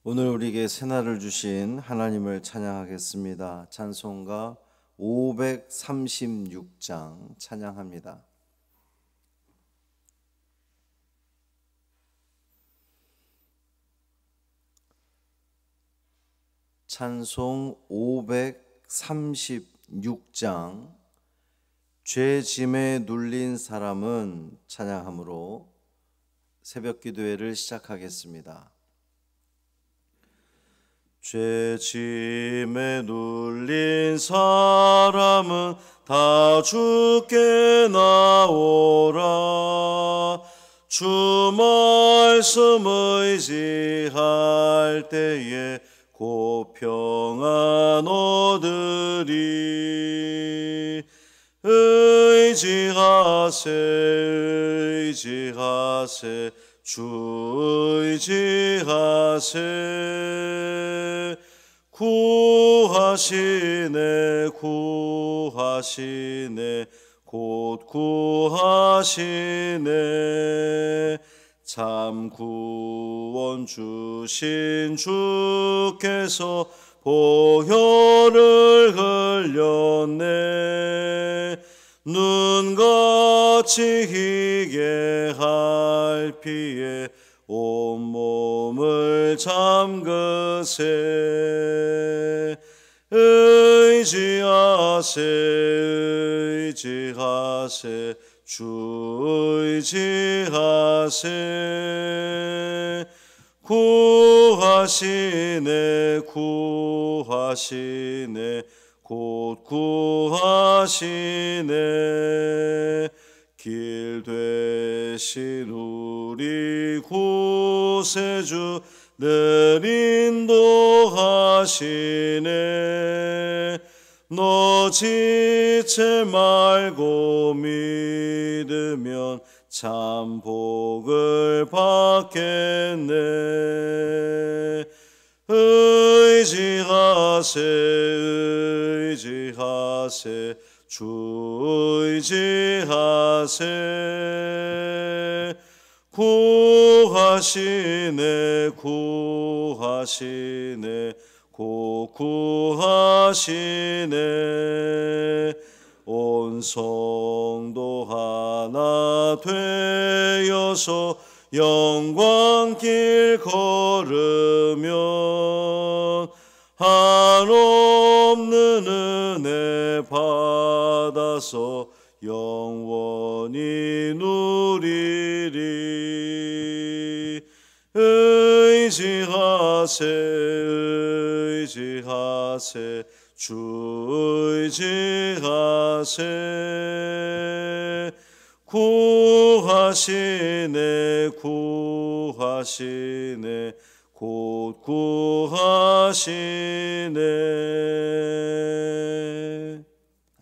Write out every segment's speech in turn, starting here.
오늘 우리에게 새날을 주신 하나님을 찬양하겠습니다. 찬송가 536장 찬양합니다. 찬송 536장 죄 짐에 눌린 사람은 찬양함으로 새벽 기도회를 시작하겠습니다. 죄 짐에 눌린 사람은 다 주께 나오라. 주 말씀 의지할 때에 곧 평안 얻으리. 의지하세 주 의지하세. 구하시네 곧 구하시네. 참 구원 주신 주께서 보혈을 흘렸네. 눈같이 희게 할 피에 온몸을 잠그세. 의지하세 주 의지하세. 구하시네 곧 구하시네. 길 되신 우리 구세주 늘 인도하시네. 너 지체 말고 믿으면 참 복을 받겠네. 의지하세 주 의지하세. 구하시네 곧 구하시네. 온 성도 하나 되어서 영광길 걸으면 한없는 은혜 받아서 영원히 누리리. 의지하세 주 의지하세. 구하시네 곧 구하시네.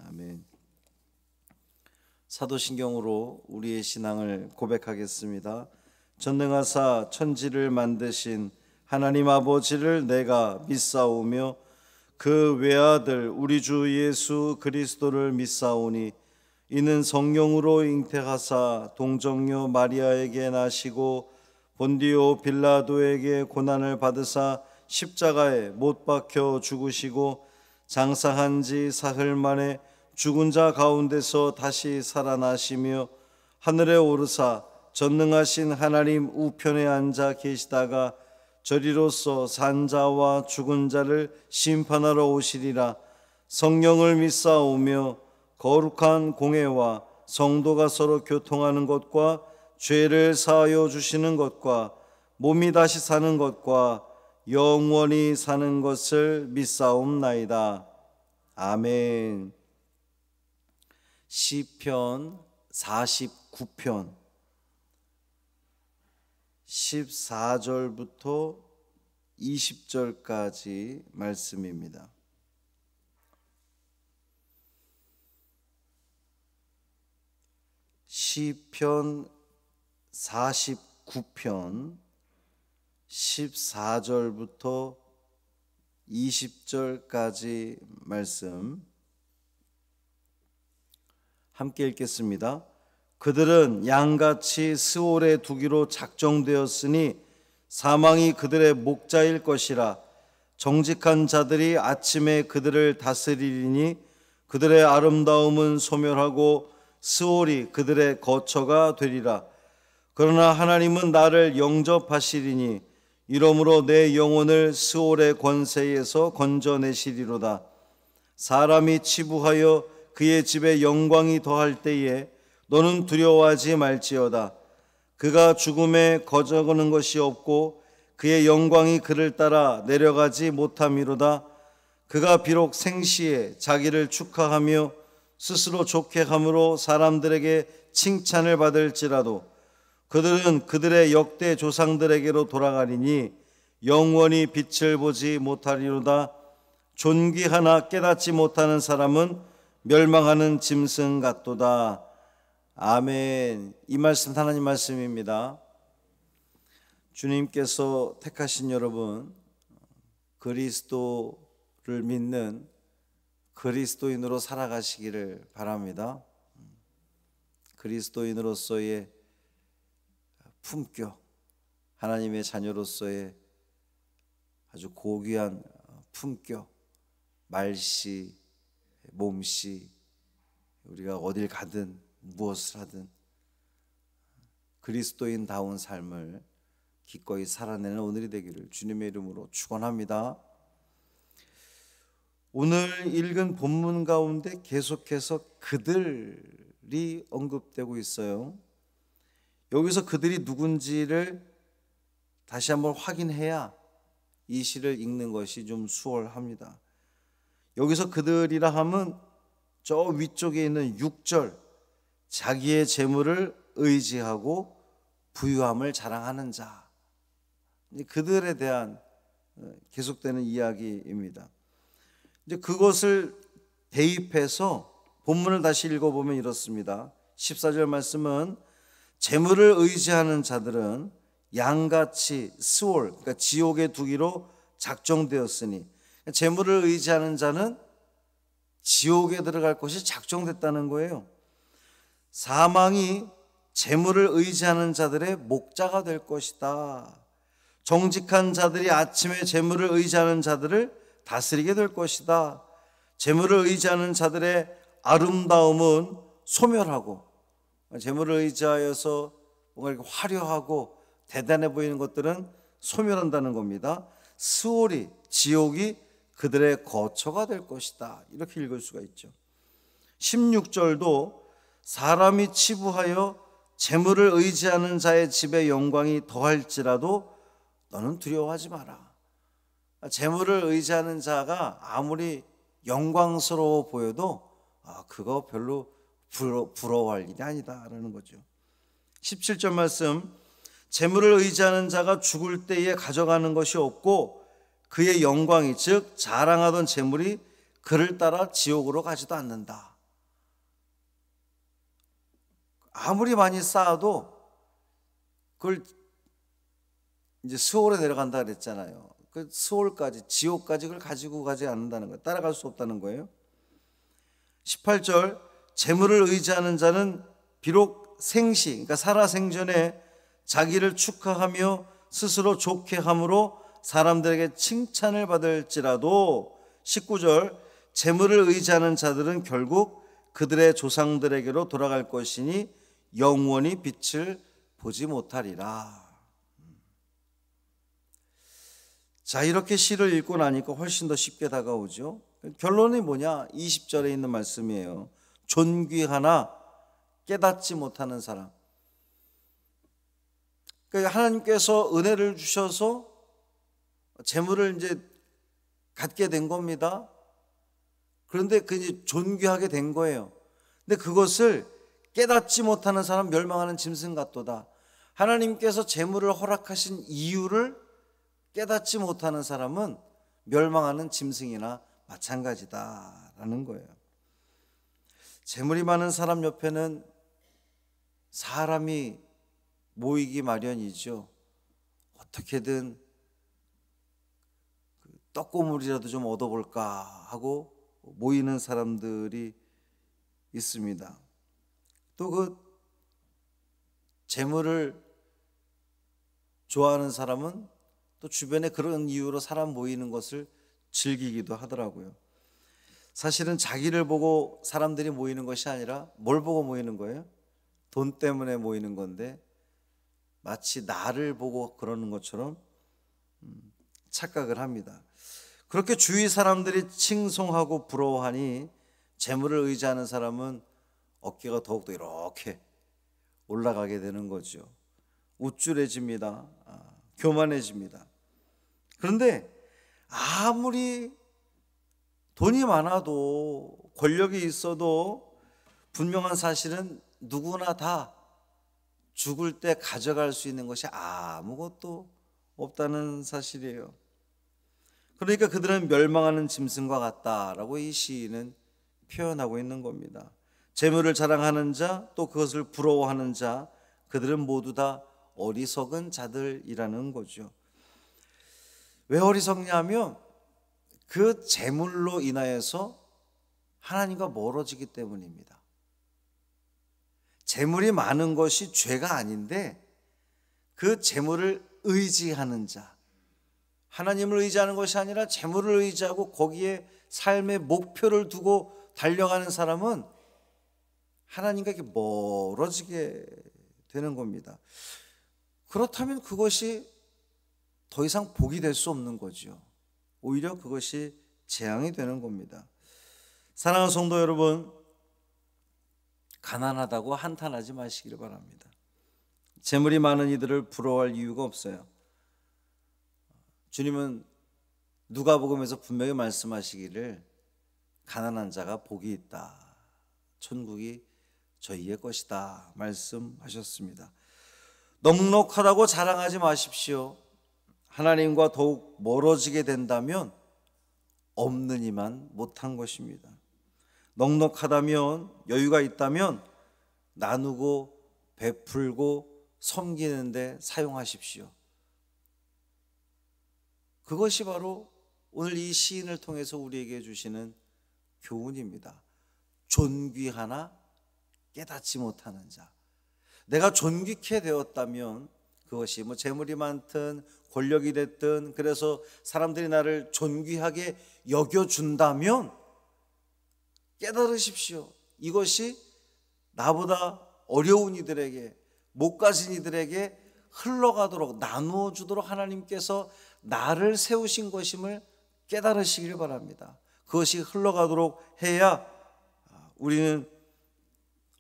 아멘. 사도신경으로 우리의 신앙을 고백하겠습니다. 전능하사 천지를 만드신 하나님 아버지를 내가 믿사오며 그 외아들 우리 주 예수 그리스도를 믿사오니 이는 성령으로 잉태하사 동정녀 마리아에게 나시고 본디오 빌라도에게 고난을 받으사 십자가에 못 박혀 죽으시고 장사한 지 사흘 만에 죽은 자 가운데서 다시 살아나시며 하늘에 오르사 전능하신 하나님 우편에 앉아 계시다가 저리로서 산 자와 죽은 자를 심판하러 오시리라. 성령을 믿사오며 거룩한 공회와 성도가 서로 교통하는 것과 죄를 사하여 주시는 것과 몸이 다시 사는 것과 영원히 사는 것을 믿사옵나이다. 아멘. 시편 49편 14절부터 20절까지 말씀입니다. 시편 49편 14절부터 20절까지 말씀 함께 읽겠습니다. 그들은 양같이 스올에 두기로 작정되었으니 사망이 그들의 목자일 것이라. 정직한 자들이 아침에 그들을 다스리리니 그들의 아름다움은 소멸하고 스올이 그들의 거처가 되리라. 그러나 하나님은 나를 영접하시리니 이러므로 내 영혼을 스올의 권세에서 건져내시리로다. 사람이 치부하여 그의 집에 영광이 더할 때에 너는 두려워하지 말지어다. 그가 죽음에 거저거는 것이 없고 그의 영광이 그를 따라 내려가지 못함이로다. 그가 비록 생시에 자기를 축하하며 스스로 좋게 함으로 사람들에게 칭찬을 받을지라도 그들은 그들의 역대 조상들에게로 돌아가리니 영원히 빛을 보지 못하리로다. 존귀하나 깨닫지 못하는 사람은 멸망하는 짐승 같도다. 아멘. 이 말씀 하나님 말씀입니다. 주님께서 택하신 여러분, 그리스도를 믿는 그리스도인으로 살아가시기를 바랍니다. 그리스도인으로서의 품격, 하나님의 자녀로서의 아주 고귀한 품격, 말씨, 몸씨, 우리가 어딜 가든 무엇을 하든 그리스도인다운 삶을 기꺼이 살아내는 오늘이 되기를 주님의 이름으로 축원합니다. 오늘 읽은 본문 가운데 계속해서 그들이 언급되고 있어요. 여기서 그들이 누군지를 다시 한번 확인해야 이 시를 읽는 것이 좀 수월합니다. 여기서 그들이라 함은 저 위쪽에 있는 6절, 자기의 재물을 의지하고 부유함을 자랑하는 자, 그들에 대한 계속되는 이야기입니다. 이제 그것을 대입해서 본문을 다시 읽어보면 이렇습니다. 14절 말씀은 재물을 의지하는 자들은 양같이 스올, 그러니까 지옥에 두기로 작정되었으니, 재물을 의지하는 자는 지옥에 들어갈 것이 작정됐다는 거예요. 사망이 재물을 의지하는 자들의 목자가 될 것이다. 정직한 자들이 아침에 재물을 의지하는 자들을 다스리게 될 것이다. 재물을 의지하는 자들의 아름다움은 소멸하고, 재물을 의지하여서 뭔가 이렇게 화려하고 대단해 보이는 것들은 소멸한다는 겁니다. 스올이, 지옥이 그들의 거처가 될 것이다. 이렇게 읽을 수가 있죠. 16절도 사람이 치부하여 재물을 의지하는 자의 집에 영광이 더할지라도 너는 두려워하지 마라. 재물을 의지하는 자가 아무리 영광스러워 보여도 그거 별로 부러워할 일이 아니다라는 거죠. 17절 말씀, 재물을 의지하는 자가 죽을 때에 가져가는 것이 없고 그의 영광이, 즉 자랑하던 재물이 그를 따라 지옥으로 가지도 않는다. 아무리 많이 쌓아도 그걸 이제 스올에 내려간다 그랬잖아요. 그 스올까지, 지옥까지 그걸 가지고 가지 않는다는 거예요. 따라갈 수 없다는 거예요. 18절, 재물을 의지하는 자는 비록 생시, 그러니까 살아생전에 자기를 축하하며 스스로 좋게 함으로 사람들에게 칭찬을 받을지라도, 19절, 재물을 의지하는 자들은 결국 그들의 조상들에게로 돌아갈 것이니 영원히 빛을 보지 못하리라. 자, 이렇게 시를 읽고 나니까 훨씬 더 쉽게 다가오죠. 결론이 뭐냐? 20절에 있는 말씀이에요. 존귀하나 깨닫지 못하는 사람. 그러니까 하나님께서 은혜를 주셔서 재물을 이제 갖게 된 겁니다. 그런데 그 이제 존귀하게 된 거예요. 근데 그것을 깨닫지 못하는 사람 멸망하는 짐승 같도다. 하나님께서 재물을 허락하신 이유를 깨닫지 못하는 사람은 멸망하는 짐승이나 마찬가지다라는 거예요. 재물이 많은 사람 옆에는 사람이 모이기 마련이죠. 어떻게든 떡고물이라도 좀 얻어볼까 하고 모이는 사람들이 있습니다. 또 그 재물을 좋아하는 사람은 또 주변에 그런 이유로 사람 모이는 것을 즐기기도 하더라고요. 사실은 자기를 보고 사람들이 모이는 것이 아니라 뭘 보고 모이는 거예요? 돈 때문에 모이는 건데 마치 나를 보고 그러는 것처럼 착각을 합니다. 그렇게 주위 사람들이 칭송하고 부러워하니 재물을 의지하는 사람은 어깨가 더욱더 이렇게 올라가게 되는 거죠. 우쭐해집니다. 교만해집니다. 그런데 아무리 돈이 많아도 권력이 있어도 분명한 사실은 누구나 다 죽을 때 가져갈 수 있는 것이 아무것도 없다는 사실이에요. 그러니까 그들은 멸망하는 짐승과 같다라고 이 시인은 표현하고 있는 겁니다. 재물을 자랑하는 자, 또 그것을 부러워하는 자, 그들은 모두 다 어리석은 자들이라는 거죠. 왜 어리석냐면 그 재물로 인하여서 하나님과 멀어지기 때문입니다. 재물이 많은 것이 죄가 아닌데 그 재물을 의지하는 자, 하나님을 의지하는 것이 아니라 재물을 의지하고 거기에 삶의 목표를 두고 달려가는 사람은 하나님과 멀어지게 되는 겁니다. 그렇다면 그것이 더 이상 복이 될 수 없는 거죠. 오히려 그것이 재앙이 되는 겁니다. 사랑하는 성도 여러분, 가난하다고 한탄하지 마시기를 바랍니다. 재물이 많은 이들을 부러워할 이유가 없어요. 주님은 누가복음에서 분명히 말씀하시기를 가난한 자가 복이 있다. 천국이 저희의 것이다 말씀하셨습니다. 넉넉하다고 자랑하지 마십시오. 하나님과 더욱 멀어지게 된다면 없는 이만 못한 것입니다. 넉넉하다면, 여유가 있다면 나누고 베풀고 섬기는 데 사용하십시오. 그것이 바로 오늘 이 시인을 통해서 우리에게 주시는 교훈입니다. 존귀하나 깨닫지 못하는 자. 내가 존귀케 되었다면 그것이 재물이 많든 권력이 됐든 그래서 사람들이 나를 존귀하게 여겨준다면 깨달으십시오. 이것이 나보다 어려운 이들에게, 못 가진 이들에게 흘러가도록 나누어 주도록 하나님께서 나를 세우신 것임을 깨달으시길 바랍니다. 그것이 흘러가도록 해야 우리는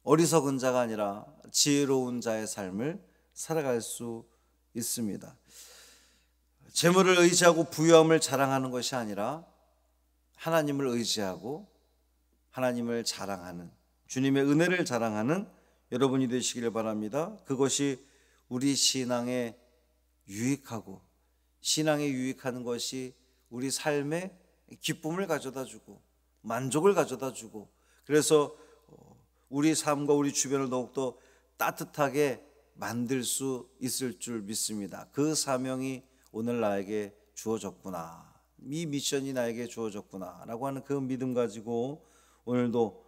어리석은 자가 아니라 지혜로운 자의 삶을 살아갈 수 있습니다. 재물을 의지하고 부유함을 자랑하는 것이 아니라 하나님을 의지하고 하나님을 자랑하는, 주님의 은혜를 자랑하는 여러분이 되시기를 바랍니다. 그것이 우리 신앙에 유익하고, 신앙에 유익하는 것이 우리 삶에 기쁨을 가져다 주고 만족을 가져다 주고, 그래서 우리 삶과 우리 주변을 더욱더 따뜻하게 만들 수 있을 줄 믿습니다. 그 사명이 오늘 나에게 주어졌구나, 이 미션이 나에게 주어졌구나 라고 하는 그 믿음 가지고 오늘도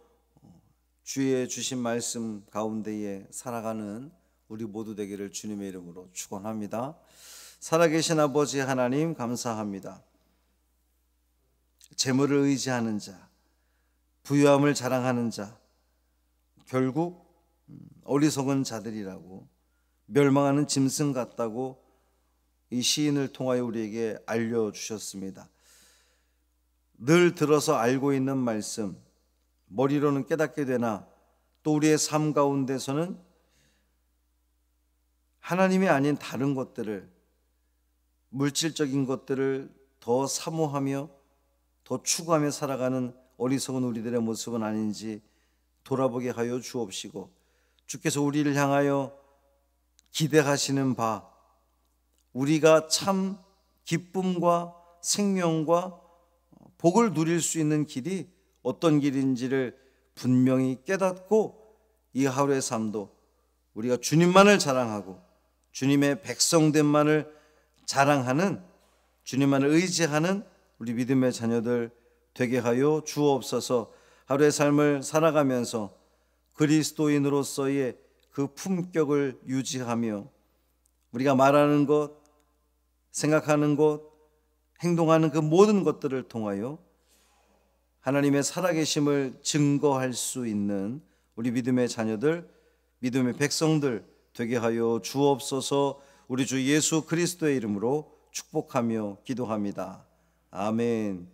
주의 주신 말씀 가운데에 살아가는 우리 모두 되기를 주님의 이름으로 축원합니다. 살아계신 아버지 하나님 감사합니다. 재물을 의지하는 자, 부유함을 자랑하는 자, 결국 어리석은 자들이라고, 멸망하는 짐승 같다고 이 시인을 통하여 우리에게 알려주셨습니다. 늘 들어서 알고 있는 말씀, 머리로는 깨닫게 되나 또 우리의 삶 가운데서는 하나님이 아닌 다른 것들을, 물질적인 것들을 더 사모하며 더 추구하며 살아가는 어리석은 우리들의 모습은 아닌지 돌아보게 하여 주옵시고, 주께서 우리를 향하여 기대하시는 바, 우리가 참 기쁨과 생명과 복을 누릴 수 있는 길이 어떤 길인지를 분명히 깨닫고 이 하루의 삶도 우리가 주님만을 자랑하고 주님의 백성됨만을 자랑하는, 주님만을 의지하는 우리 믿음의 자녀들 되게 하여 주옵소서. 하루의 삶을 살아가면서 그리스도인으로서의 그 품격을 유지하며 우리가 말하는 것, 생각하는 것, 행동하는 그 모든 것들을 통하여 하나님의 살아계심을 증거할 수 있는 우리 믿음의 자녀들, 믿음의 백성들 되게 하여 주옵소서. 우리 주 예수 그리스도의 이름으로 축복하며 기도합니다. 아멘.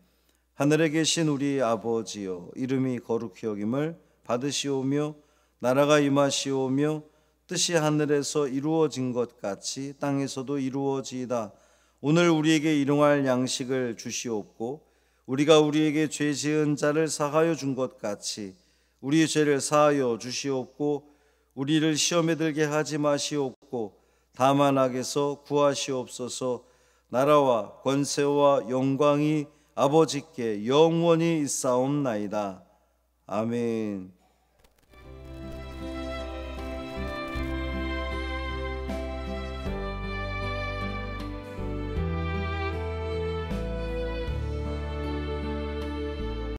하늘에 계신 우리 아버지여, 이름이 거룩히 여김을 받으시오며 나라가 임하시오며 뜻이 하늘에서 이루어진 것 같이 땅에서도 이루어지이다. 오늘 우리에게 일용할 양식을 주시옵고 우리가 우리에게 죄 지은 자를 사하여 준 것 같이 우리의 죄를 사하여 주시옵고 우리를 시험에 들게 하지 마시옵고 다만 악에서 구하시옵소서. 나라와 권세와 영광이 아버지께 영원히 있사옵나이다. 아멘.